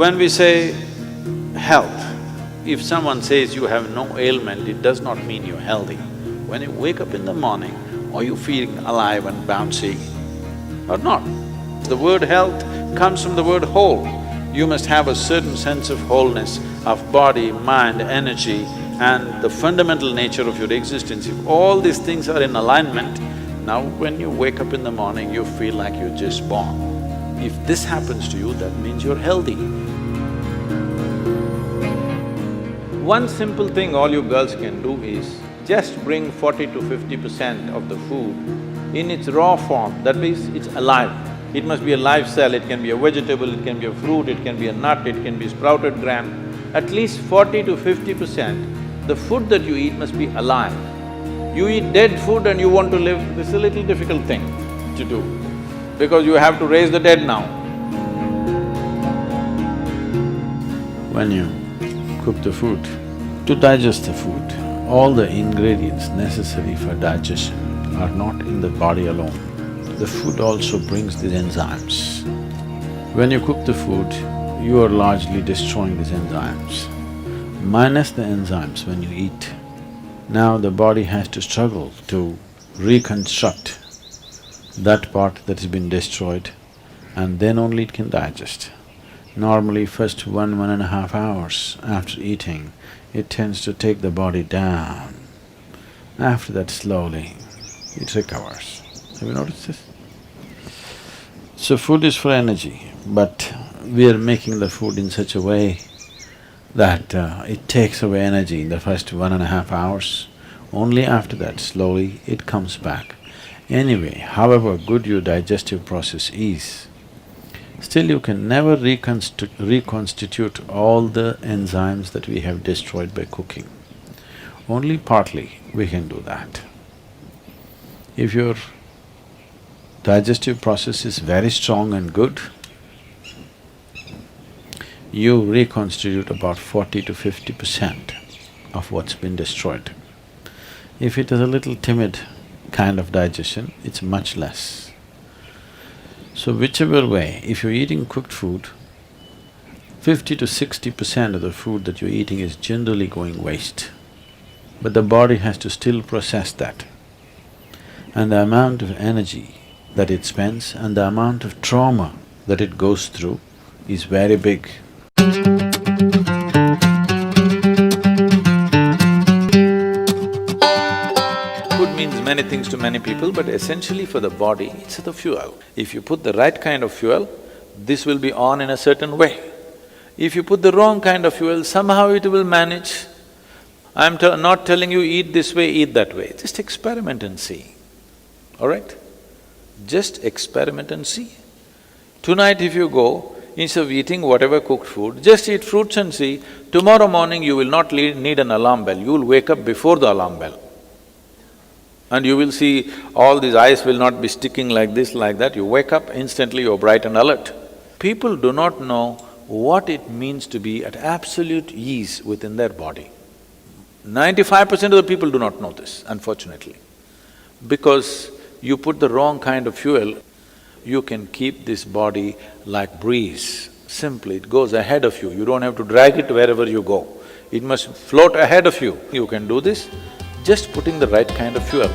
When we say health, if someone says you have no ailment, it does not mean you're healthy. When you wake up in the morning, are you feeling alive and bouncy or not? The word health comes from the word whole. You must have a certain sense of wholeness of body, mind, energy and the fundamental nature of your existence. If all these things are in alignment, now when you wake up in the morning, you feel like you're just born. If this happens to you, that means you're healthy. One simple thing all you girls can do is just bring 40 to 50% of the food in its raw form, that means it's alive. It must be a live cell, it can be a vegetable, it can be a fruit, it can be a nut, it can be sprouted gram. At least 40 to 50%, the food that you eat must be alive. You eat dead food and you want to live, this is a little difficult thing to do, because you have to raise the dead now. When you cook the food, to digest the food, all the ingredients necessary for digestion are not in the body alone. The food also brings these enzymes. When you cook the food, you are largely destroying these enzymes. Minus the enzymes when you eat, now the body has to struggle to reconstruct that part that has been destroyed and then only it can digest. Normally first 1.5 hours after eating, it tends to take the body down. After that slowly, it recovers. Have you noticed this? So food is for energy, but we are making the food in such a way that it takes away energy in the first 1.5 hours. Only after that, slowly, it comes back. Anyway, however good your digestive process is, still you can never reconstitute all the enzymes that we have destroyed by cooking. Only partly we can do that. If your digestive process is very strong and good, you reconstitute about 40 to 50% of what's been destroyed. If it is a little timid kind of digestion, it's much less. So whichever way, if you're eating cooked food, 50 to 60% of the food that you're eating is generally going waste. But the body has to still process that. And the amount of energy that it spends and the amount of trauma that it goes through is very big. Food means many things to many people, but essentially for the body, it's the fuel. If you put the right kind of fuel, this will be on in a certain way. If you put the wrong kind of fuel, somehow it will manage. I'm not telling you eat this way, eat that way, just experiment and see, all right? Just experiment and see. Tonight if you go, instead of eating whatever cooked food, just eat fruits and see, tomorrow morning you will not need an alarm bell, you will wake up before the alarm bell. And you will see all these eyes will not be sticking like this, like that, you wake up, instantly you're bright and alert. People do not know what it means to be at absolute ease within their body. 95% of the people do not know this, unfortunately. Because you put the wrong kind of fuel, you can keep this body like breeze. Simply, it goes ahead of you, you don't have to drag it wherever you go. It must float ahead of you. You can do this just putting the right kind of fuel.